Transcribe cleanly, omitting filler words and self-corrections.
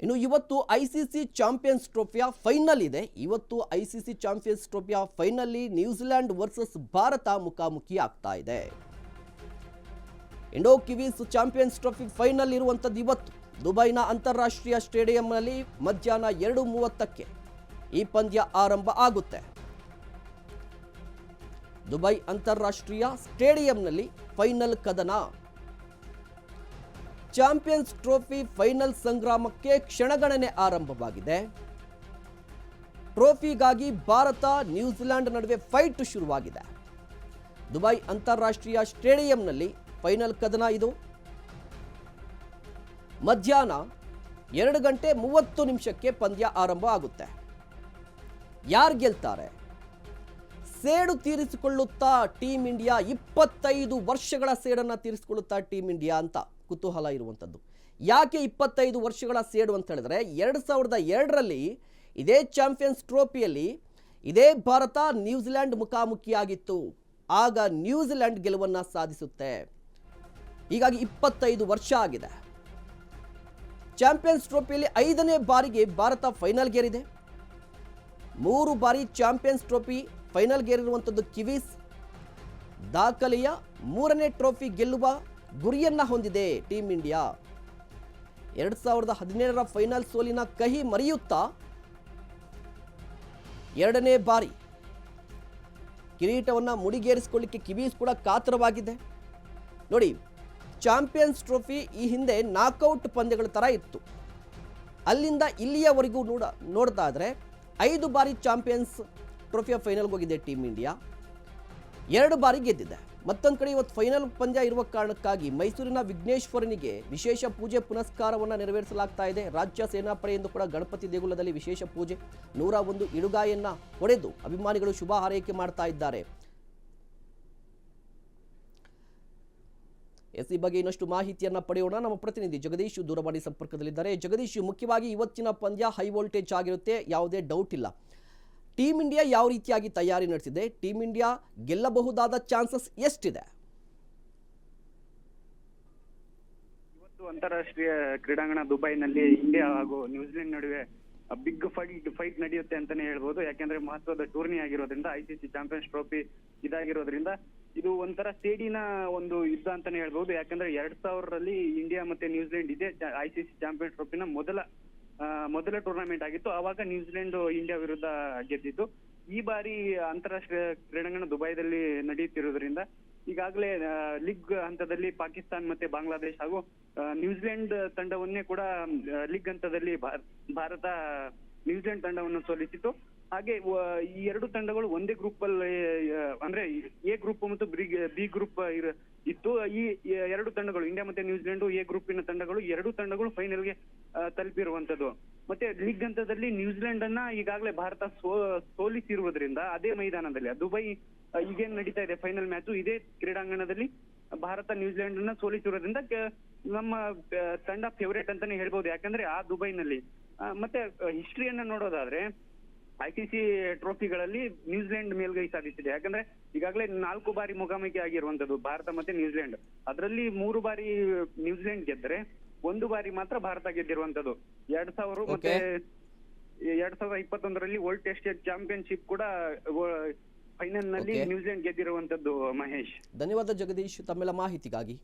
ಇನ್ನು ಇವತ್ತು ICC champions ಟ್ರೋಫಿಯ ಫೈನಲ್ ಇದೆ. ಇವತ್ತು ಐಸಿಸಿ ಚಾಂಪಿಯನ್ಸ್ ಟ್ರೋಫಿಯ ಫೈನಲ್ ನ್ಯೂಜಿಲೆಂಡ್ ವರ್ಸಸ್ ಭಾರತ ಮುಖಾಮುಖಿ ಆಗ್ತಾ ಇದೆ. Indo Kiwis champions trophy final ಇರುವಂತದ್ದು ಇವತ್ತು ದುಬೈನ ಅಂತಾರಾಷ್ಟ್ರೀಯ ಸ್ಟೇಡಿಯಂನಲ್ಲಿ ಮಧ್ಯಾಹ್ನ 2:30ಕ್ಕೆ ಈ ಪಂದ್ಯ ಆರಂಭ ಆಗುತ್ತೆ. ದುಬೈ ಅಂತಾರಾಷ್ಟ್ರೀಯ ಸ್ಟೇಡಿಯಂನಲ್ಲಿ ಫೈನಲ್ ಕದನ. ಚಾಂಪಿಯನ್ಸ್ ಟ್ರೋಫಿ ಫೈನಲ್ ಸಂಗ್ರಾಮಕ್ಕೆ ಕ್ಷಣಗಣನೆ ಆರಂಭವಾಗಿದೆ. ಟ್ರೋಫಿಗಾಗಿ ಭಾರತ ನ್ಯೂಜಿಲೆಂಡ್ ನಡುವೆ ಫೈಟ್ ಶುರುವಾಗಿದೆ. ದುಬೈ ಅಂತಾರಾಷ್ಟ್ರೀಯ ಸ್ಟೇಡಿಯಂನಲ್ಲಿ ಫೈನಲ್ ಕದನ ಇದು. ಮಧ್ಯಾಹ್ನ 2:30 ಪಂದ್ಯ ಆರಂಭ ಆಗುತ್ತೆ. ಯಾರು ಗೆಲ್ತಾರೆ? ಸೇಡು ತೀರಿಸಿಕೊಳ್ಳುತ್ತಾ ಟೀಮ್ ಇಂಡಿಯಾ, 25 ವರ್ಷಗಳ ಸೇಡನ್ನು ತೀರಿಸಿಕೊಳ್ಳುತ್ತಾ ಟೀಮ್ ಇಂಡಿಯಾ ಅಂತ ಕುತೂಹಲ ಇರುವಂಥದ್ದು. ಯಾಕೆ 25 ವರ್ಷಗಳ ಸೇಡು ಅಂತ ಹೇಳಿದ್ರೆ 2002ರಲ್ಲಿ ಇದೇ ಚಾಂಪಿಯನ್ಸ್ ಟ್ರೋಫಿಯಲ್ಲಿ ಇದೇ ಭಾರತ ನ್ಯೂಜಿಲೆಂಡ್ ಮುಖಾಮುಖಿಯಾಗಿತ್ತು. ಆಗ ನ್ಯೂಜಿಲೆಂಡ್ ಗೆಲುವನ್ನು ಸಾಧಿಸುತ್ತೆ. ಹೀಗಾಗಿ 25 ವರ್ಷ ಆಗಿದೆ. ಚಾಂಪಿಯನ್ಸ್ ಟ್ರೋಫಿಯಲ್ಲಿ 5ನೇ ಬಾರಿಗೆ ಭಾರತ ಫೈನಲ್ಗೇರಿದೆ. 3 ಬಾರಿ ಚಾಂಪಿಯನ್ಸ್ ಟ್ರೋಫಿ ಫೈನಲ್ಗೇರಿರುವಂಥದ್ದು ಕಿವೀಸ್. ದಾಖಲೆಯ 3ನೇ ಟ್ರೋಫಿ ಗೆಲ್ಲುವ ಗುರಿಯನ್ನ ಹೊಂದಿದೆ ಟೀಮ್ ಇಂಡಿಯಾ. 2017ರ ಫೈನಲ್ ಸೋಲಿನ ಕಹಿ ಮರೆಯುತ್ತಾ 2ನೇ ಬಾರಿ ಕಿರೀಟವನ್ನು ಮುಡಿಗೇರಿಸಿಕೊಳ್ಳಿಕ್ಕೆ ಕಿವೀಸ್ ಕೂಡ ಕಾತರವಾಗಿದೆ. ನೋಡಿ, ಚಾಂಪಿಯನ್ಸ್ ಟ್ರೋಫಿ ಈ ಹಿಂದೆ ನಾಕೌಟ್ ಪಂದ್ಯಗಳ ಥರ ಇತ್ತು. ಅಲ್ಲಿಂದ ಇಲ್ಲಿಯವರೆಗೂ ನೋಡ್ತಾ ಇದ್ರೆ 5 ಬಾರಿ ಚಾಂಪಿಯನ್ಸ್ ಟ್ರೋಫಿಯ ಫೈನಲ್ಗೆ ಹೋಗಿದೆ ಟೀಮ್ ಇಂಡಿಯಾ. 2 ಬಾರಿ ಗೆದ್ದಿದೆ. ಮತ್ತೊಂದು ಕಡೆ ಇವತ್ತು ಫೈನಲ್ ಪಂದ್ಯ ಇರುವ ಕಾರಣಕ್ಕಾಗಿ ಮೈಸೂರಿನ ವಿಘ್ನೇಶ್ವರನಿಗೆ ವಿಶೇಷ ಪೂಜೆ ಪುನಸ್ಕಾರವನ್ನು ನೆರವೇರಿಸಲಾಗ್ತಾ ಇದೆ. ರಾಜ್ಯ ಸೇನಾಪಡೆಯಿಂದ ಕೂಡ ಗಣಪತಿ ದೇಗುಲದಲ್ಲಿ ವಿಶೇಷ ಪೂಜೆ, 101 ಇಡುಗಾಯನ್ನ ಹೊಡೆದು ಅಭಿಮಾನಿಗಳು ಶುಭ ಹಾರೈಕೆ ಮಾಡ್ತಾ ಇದ್ದಾರೆ. ಈ ಬಗ್ಗೆ ಇನ್ನಷ್ಟು ಮಾಹಿತಿಯನ್ನ ಪಡೆಯೋಣ. ನಮ್ಮ ಪ್ರತಿನಿಧಿ ಜಗದೀಶ್ ದೂರವಾಣಿ ಸಂಪರ್ಕದಲ್ಲಿದ್ದಾರೆ. ಜಗದೀಶ್, ಮುಖ್ಯವಾಗಿ ಇವತ್ತಿನ ಪಂದ್ಯ ಹೈ ವೋಲ್ಟೇಜ್ ಆಗಿರುತ್ತೆ, ಯಾವುದೇ ಡೌಟ್ ಇಲ್ಲ. ಟೀಮ್ ಇಂಡಿಯಾ ಯಾವ ರೀತಿಯಾಗಿ ತಯಾರಿ ನಡೆಸಿದೆ? ಟೀಮ್ ಇಂಡಿಯಾ ಗೆಲ್ಲಬಹುದಾದ ಚಾನ್ಸಸ್ ಎಷ್ಟಿದೆ? ಇವತ್ತು ಅಂತಾರಾಷ್ಟ್ರೀಯ ಕ್ರೀಡಾಂಗಣ ದುಬೈನಲ್ಲಿ ಇಂಡಿಯಾ ಹಾಗೂ ನ್ಯೂಜಿಲೆಂಡ್ ನಡುವೆ ಬಿಗ್ ಫೈಟ್ ನಡೆಯುತ್ತೆ ಅಂತಾನೆ ಹೇಳ್ಬೋದು. ಯಾಕೆಂದ್ರೆ ಮಹತ್ವದ ಟೂರ್ನಿ ಆಗಿರೋದ್ರಿಂದ, ಐಸಿಸಿ ಚಾಂಪಿಯನ್ಸ್ ಟ್ರೋಫಿ ಇದಾಗಿರೋದ್ರಿಂದ ಇದು ಒಂಥರ ಸೇಡಿನ ಒಂದು ಯುದ್ಧ ಅಂತಾನೆ ಹೇಳ್ಬೋದು. ಯಾಕಂದ್ರೆ 2000ರಲ್ಲಿ ಇಂಡಿಯಾ ಮತ್ತೆ ನ್ಯೂಜಿಲೆಂಡ್ ಇದೇ ಐಸಿಸಿ ಚಾಂಪಿಯನ್ಸ್ ಟ್ರೋಫಿನ ಮೊದಲ ಟೂರ್ನಮೆಂಟ್ ಆಗಿತ್ತು. ಆವಾಗ ನ್ಯೂಜಿಲೆಂಡ್ ಇಂಡಿಯಾ ವಿರುದ್ಧ ಗೆದ್ದಿತ್ತು. ಈ ಬಾರಿ ಅಂತಾರಾಷ್ಟ್ರೀಯ ಕ್ರೀಡಾಂಗಣ ದುಬೈದಲ್ಲಿ ನಡೆಯುತ್ತಿರುವುದರಿಂದ ಈಗಾಗಲೇ ಲೀಗ್ ಹಂತದಲ್ಲಿ ಪಾಕಿಸ್ತಾನ್ ಮತ್ತೆ ಬಾಂಗ್ಲಾದೇಶ್ ಹಾಗೂ ನ್ಯೂಜಿಲೆಂಡ್ ತಂಡವನ್ನೇ ಕೂಡ ಲೀಗ್ ಹಂತದಲ್ಲಿ ಭಾರತ ನ್ಯೂಜಿಲೆಂಡ್ ತಂಡವನ್ನು ಸೋಲಿಸಿತ್ತು. ಹಾಗೆ ಈ 2 ತಂಡಗಳು ಒಂದೇ ಗ್ರೂಪ್ ಅಲ್ಲಿ, ಅಂದ್ರೆ ಎ ಗ್ರೂಪ್ ಮತ್ತು ಬಿ ಗ್ರೂಪ್ ಇತ್ತು. ಈ 2 ತಂಡಗಳು, ಇಂಡಿಯಾ ಮತ್ತೆ ನ್ಯೂಜಿಲೆಂಡ್ ಎ ಗ್ರೂಪಿನ ತಂಡಗಳು, 2 ತಂಡಗಳು ಫೈನಲ್ಗೆ ತಲುಪಿರುವಂತದ್ದು. ಮತ್ತೆ ಲೀಗ್ ಹಂತದಲ್ಲಿ ನ್ಯೂಜಿಲೆಂಡ್ ಅನ್ನ ಈಗಾಗಲೇ ಭಾರತ ಸೋಲಿಸಿರುವುದರಿಂದ ಅದೇ ಮೈದಾನದಲ್ಲಿ ದುಬೈ ಈಗೇನ್ ನಡೀತಾ ಇದೆ ಫೈನಲ್ ಮ್ಯಾಚ್, ಇದೇ ಕ್ರೀಡಾಂಗಣದಲ್ಲಿ ಭಾರತ ನ್ಯೂಜಿಲೆಂಡ್ ಅನ್ನ ಸೋಲಿಸಿರೋದ್ರಿಂದ ನಮ್ಮ ತಂಡ ಫೇವರೇಟ್ ಅಂತಾನೆ ಹೇಳ್ಬೋದು. ಯಾಕಂದ್ರೆ ಆ ದುಬೈನಲ್ಲಿ ಮತ್ತೆ ಹಿಸ್ಟ್ರಿಯನ್ನ ನೋಡೋದಾದ್ರೆ ಐಸಿಸಿ ಟ್ರೋಫಿಗಳಲ್ಲಿ ನ್ಯೂಜಿಲೆಂಡ್ ಮೇಲ್ಗೈ ಸಾಧಿಸಿದೆ. ಯಾಕಂದ್ರೆ ಈಗಾಗಲೇ 4 ಬಾರಿ ಮುಖಾಮುಖಿ ಆಗಿರುವಂತದ್ದು ಭಾರತ ಮತ್ತೆ ನ್ಯೂಜಿಲೆಂಡ್. ಅದರಲ್ಲಿ 3 ಬಾರಿ ನ್ಯೂಜಿಲೆಂಡ್ ಗೆದ್ದರೆ 1 ಬಾರಿ ಮಾತ್ರ ಭಾರತ ಗೆದ್ದಿರುವಂತದ್ದು. 2000 ಮತ್ತೆ 2021ರಲ್ಲಿ ವರ್ಲ್ಡ್ ಟೆಸ್ಟ್ ಚಾಂಪಿಯನ್ಶಿಪ್ ಕೂಡ ಫೈನಲ್ ನಲ್ಲಿ ನ್ಯೂಜಿಲೆಂಡ್ ಗೆದ್ದಿರುವಂತದ್ದು. ಮಹೇಶ್, ಧನ್ಯವಾದ ಜಗದೀಶ್ ತಮ್ಮೆಲ್ಲ ಮಾಹಿತಿಗಾಗಿ.